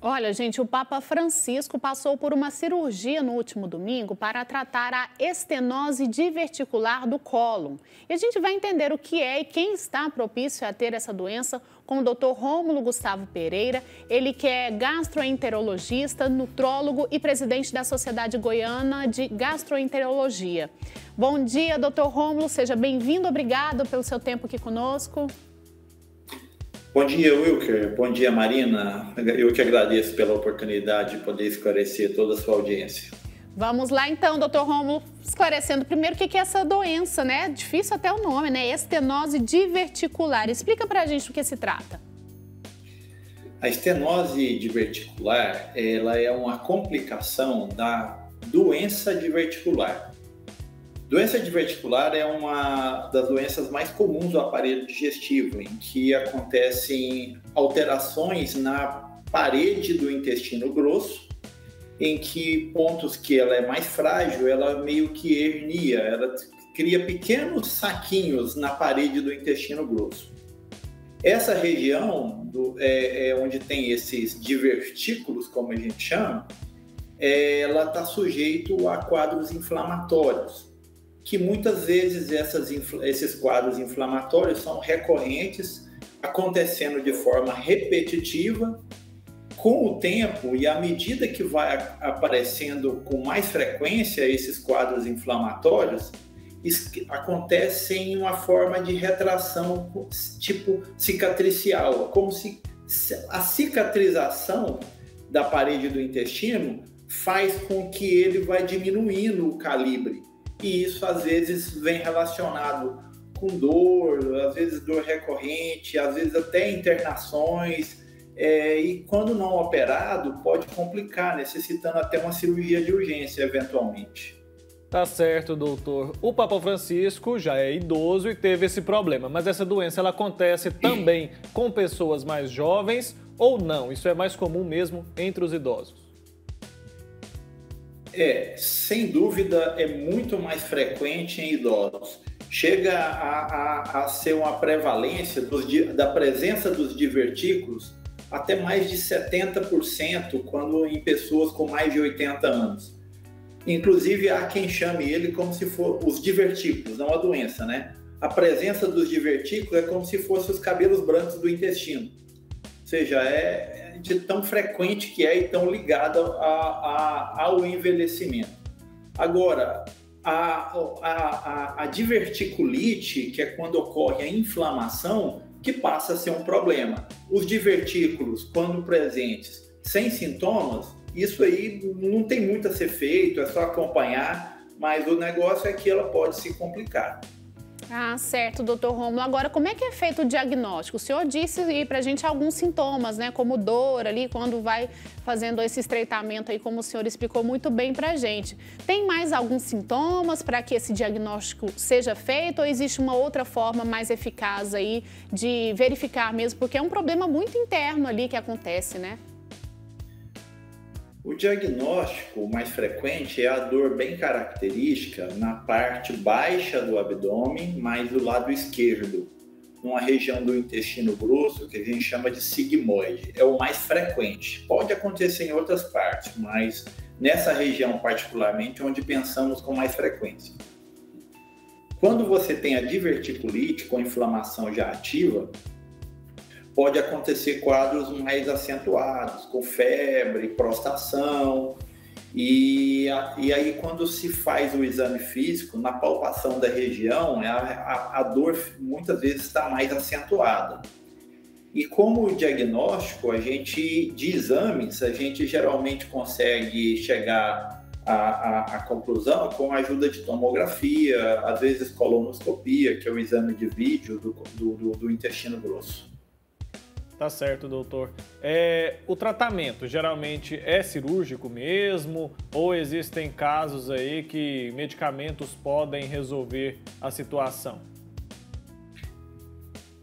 Olha, gente, o Papa Francisco passou por uma cirurgia no último domingo para tratar a estenose diverticular do cólon. E a gente vai entender o que é e quem está propício a ter essa doença com o Dr. Rômulo Gustavo Pereira, ele que é gastroenterologista, nutrólogo e presidente da Sociedade Goiana de Gastroenterologia. Bom dia, Dr. Rômulo, seja bem-vindo, obrigado pelo seu tempo aqui conosco. Bom dia, Wilker. Bom dia, Marina. Eu que agradeço pela oportunidade de poder esclarecer toda a sua audiência. Vamos lá então, doutor Rômulo, esclarecendo primeiro o que é essa doença, né? Difícil até o nome, né? Estenose diverticular. Explica pra gente do que se trata. A estenose diverticular, ela é uma complicação da doença diverticular. Doença diverticular é uma das doenças mais comuns do aparelho digestivo, em que acontecem alterações na parede do intestino grosso, em que pontos que ela é mais frágil, ela meio que hernia, ela cria pequenos saquinhos na parede do intestino grosso. Essa região onde tem esses divertículos, como a gente chama, ela está sujeita a quadros inflamatórios, que muitas vezes esses quadros inflamatórios são recorrentes, acontecendo de forma repetitiva. Com o tempo e à medida que vai aparecendo com mais frequência esses quadros inflamatórios, acontecem uma forma de retração tipo cicatricial, como se a cicatrização da parede do intestino faz com que ele vai diminuindo o calibre. E isso, às vezes, vem relacionado com dor, às vezes dor recorrente, às vezes até internações. E quando não operado, pode complicar, necessitando até uma cirurgia de urgência, eventualmente. Tá certo, doutor. O Papa Francisco já é idoso e teve esse problema, mas essa doença ela acontece também com pessoas mais jovens ou não? Isso é mais comum mesmo entre os idosos? Sem dúvida, é muito mais frequente em idosos. Chega a ser uma prevalência da presença dos divertículos até mais de 70% quando em pessoas com mais de 80 anos. Inclusive, há quem chame ele como se for os divertículos, não a doença, né? A presença dos divertículos é como se fossem os cabelos brancos do intestino. Ou seja, de tão frequente que é e tão ligada ao envelhecimento. Agora, a diverticulite, que é quando ocorre a inflamação, que passa a ser um problema. Os divertículos, quando presentes sem sintomas, isso aí não tem muito a ser feito, é só acompanhar, mas o negócio é que ela pode se complicar. Ah, certo, doutor Rômulo. Agora, como é que é feito o diagnóstico? O senhor disse aí pra gente alguns sintomas, né? Como dor ali, quando vai fazendo esse estreitamento aí, como o senhor explicou muito bem pra gente. Tem mais alguns sintomas para que esse diagnóstico seja feito ou existe uma outra forma mais eficaz aí de verificar mesmo? Porque é um problema muito interno ali que acontece, né? O diagnóstico mais frequente é a dor bem característica na parte baixa do abdômen, mais do lado esquerdo, numa região do intestino grosso que a gente chama de sigmoide. É o mais frequente. Pode acontecer em outras partes, mas nessa região particularmente, onde pensamos com mais frequência. Quando você tem a diverticulite com inflamação já ativa, pode acontecer quadros mais acentuados, com febre, prostração, e aí quando se faz o exame físico, na palpação da região, a dor muitas vezes está mais acentuada. E como diagnóstico, de exames, a gente geralmente consegue chegar à conclusão com a ajuda de tomografia, às vezes colonoscopia, que é o exame de vídeo do intestino grosso. Tá certo, doutor. O tratamento geralmente é cirúrgico mesmo ou existem casos aí que medicamentos podem resolver a situação?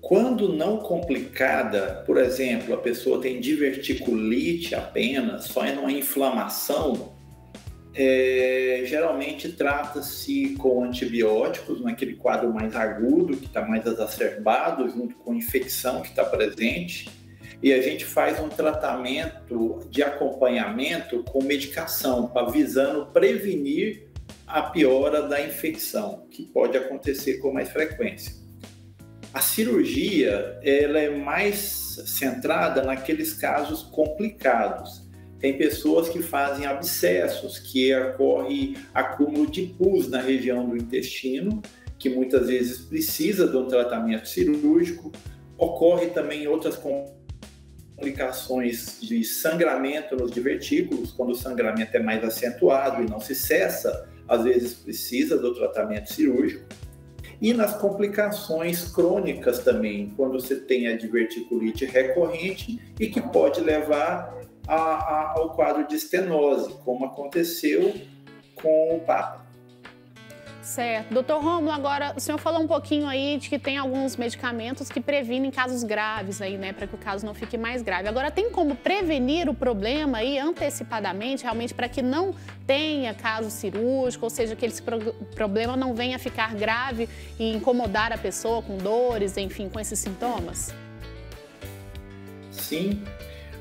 Quando não complicada, por exemplo, a pessoa tem diverticulite apenas, só em uma inflamação, geralmente trata-se com antibióticos, naquele quadro mais agudo, que está mais exacerbado, junto com a infecção que está presente. e a gente faz um tratamento de acompanhamento com medicação, visando prevenir a piora da infecção, que pode acontecer com mais frequência. A cirurgia, ela é mais centrada naqueles casos complicados. Tem pessoas que fazem abscessos, que ocorre acúmulo de pus na região do intestino, que muitas vezes precisa de um tratamento cirúrgico. Ocorre também outras complicações de sangramento nos divertículos, quando o sangramento é mais acentuado e não se cessa, às vezes precisa do tratamento cirúrgico. E nas complicações crônicas também, quando você tem a diverticulite recorrente e que pode levar ao quadro de estenose, como aconteceu com o Papa. Certo. Doutor Rômulo, agora o senhor falou um pouquinho aí de que tem alguns medicamentos que previnem casos graves aí, né, para que o caso não fique mais grave. Agora, tem como prevenir o problema aí antecipadamente, realmente para que não tenha caso cirúrgico, ou seja, que esse problema não venha a ficar grave e incomodar a pessoa com dores, enfim, com esses sintomas? Sim.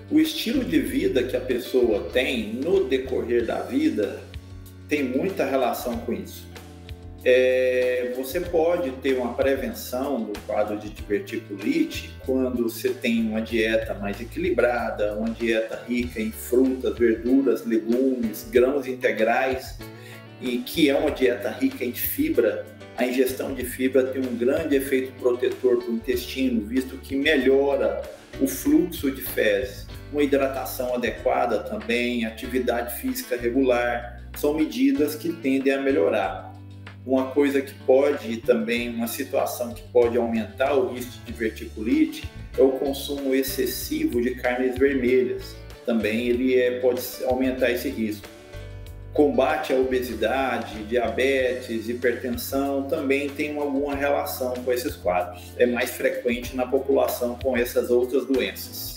O estilo de vida que a pessoa tem no decorrer da vida tem muita relação com isso. Você pode ter uma prevenção do quadro de diverticulite quando você tem uma dieta mais equilibrada, uma dieta rica em frutas, verduras, legumes, grãos integrais, e que é uma dieta rica em fibra. A ingestão de fibra tem um grande efeito protetor para o intestino, visto que melhora o fluxo de fezes. Uma hidratação adequada também, atividade física regular, são medidas que tendem a melhorar. Uma coisa que pode também, uma situação que pode aumentar o risco de diverticulite é o consumo excessivo de carnes vermelhas. Também ele pode aumentar esse risco. Combate à obesidade, diabetes, hipertensão também tem alguma relação com esses quadros. É mais frequente na população com essas outras doenças.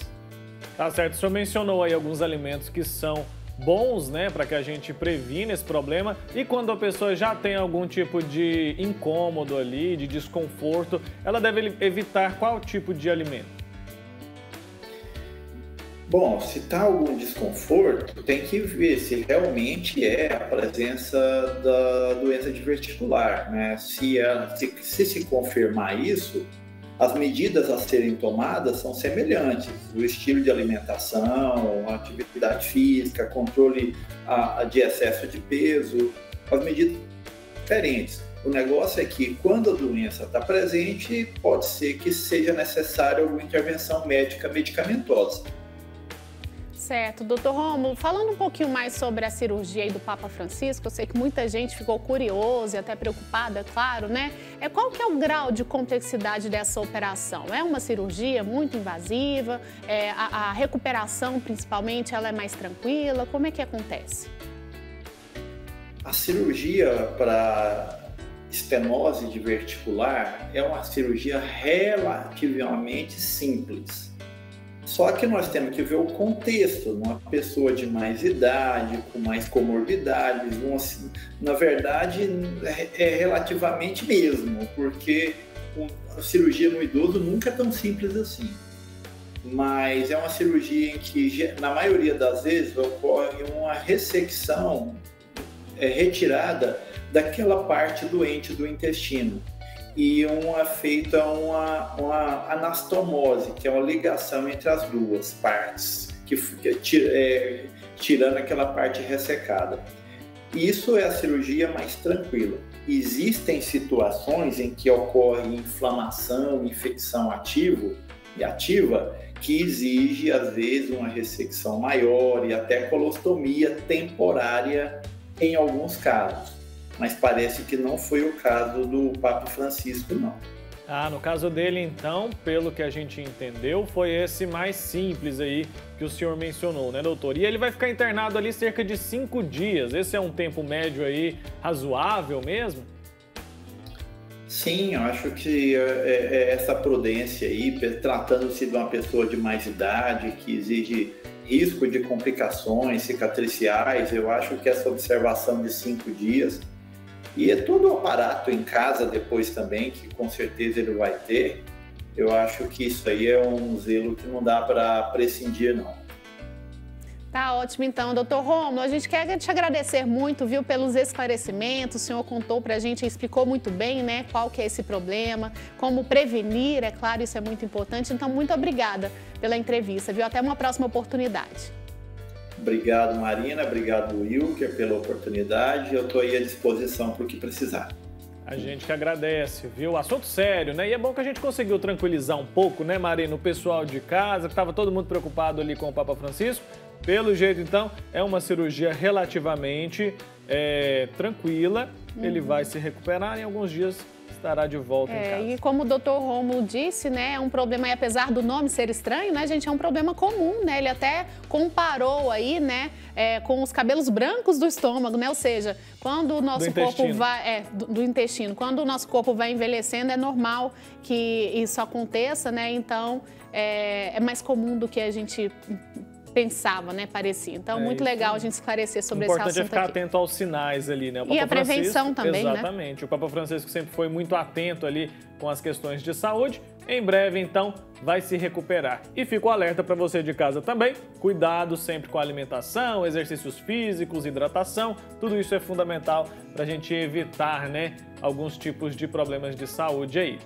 Tá certo, o senhor mencionou aí alguns alimentos que são bons, né, para que a gente previna esse problema. E quando a pessoa já tem algum tipo de incômodo ali, de desconforto, ela deve evitar qual tipo de alimento? Bom, se está algum desconforto, tem que ver se realmente é a presença da doença diverticular, né? Se confirmar isso, as medidas a serem tomadas são semelhantes. O estilo de alimentação, a atividade física, controle de excesso de peso, as medidas diferentes. O negócio é que quando a doença está presente, pode ser que seja necessária alguma intervenção médica medicamentosa. Certo. Doutor Rômulo, falando um pouquinho mais sobre a cirurgia aí do Papa Francisco, eu sei que muita gente ficou curiosa e até preocupada, claro, né? Qual que é o grau de complexidade dessa operação? É uma cirurgia muito invasiva? A recuperação, principalmente, ela é mais tranquila? Como é que acontece? A cirurgia para estenose diverticular é uma cirurgia relativamente simples. Só que nós temos que ver o contexto, uma pessoa de mais idade, com mais comorbidades, na verdade é relativamente mesmo, porque a cirurgia no idoso nunca é tão simples assim. Mas é uma cirurgia em que, na maioria das vezes, ocorre uma ressecção, retirada daquela parte doente do intestino. E feita uma anastomose, que é uma ligação entre as duas partes, tirando aquela parte ressecada. Isso é a cirurgia mais tranquila. Existem situações em que ocorre inflamação, infecção ativa, que exige, às vezes, uma ressecção maior e até colostomia temporária em alguns casos. Mas parece que não foi o caso do Papa Francisco, não. No caso dele, então, pelo que a gente entendeu, foi esse mais simples aí que o senhor mencionou, né, doutor? E ele vai ficar internado ali cerca de 5 dias. Esse é um tempo médio aí razoável mesmo? Sim, eu acho que essa prudência aí, tratando-se de uma pessoa de mais idade, que exige risco de complicações cicatriciais, eu acho que essa observação de 5 dias e todo o aparato em casa depois também, que com certeza ele vai ter, eu acho que isso aí é um zelo que não dá para prescindir, não. Tá ótimo, então, doutor Rômulo, a gente quer te agradecer muito, viu, pelos esclarecimentos. O senhor contou pra gente, explicou muito bem, né, qual que é esse problema, como prevenir, é claro, isso é muito importante. Então, muito obrigada pela entrevista, viu? Até uma próxima oportunidade. Obrigado, Marina, obrigado, Wilker, pela oportunidade. Eu estou aí à disposição para o que precisar. A gente que agradece, viu? Assunto sério, né? E é bom que a gente conseguiu tranquilizar um pouco, né, Marina, o pessoal de casa, que estava todo mundo preocupado ali com o Papa Francisco. Pelo jeito, então, é uma cirurgia relativamente tranquila. Ele vai se recuperar, em alguns dias estará de volta em casa. E como o doutor Rômulo disse, né, é um problema, e apesar do nome ser estranho, né, gente, é um problema comum, né? Ele até comparou aí, né, com os cabelos brancos do estômago, né? Ou seja, quando o nosso corpo vai... do intestino. Quando o nosso corpo vai envelhecendo, é normal que isso aconteça, né? Então, é mais comum do que a gente pensava, né? Parecia. Então, muito legal a gente esclarecer sobre esse assunto. O importante é ficar atento aos sinais ali, né? E a prevenção também, né? Exatamente. O Papa Francisco sempre foi muito atento ali com as questões de saúde. Em breve, então, vai se recuperar. E fico alerta para você de casa também. Cuidado sempre com a alimentação, exercícios físicos, hidratação. Tudo isso é fundamental para a gente evitar, né, alguns tipos de problemas de saúde aí.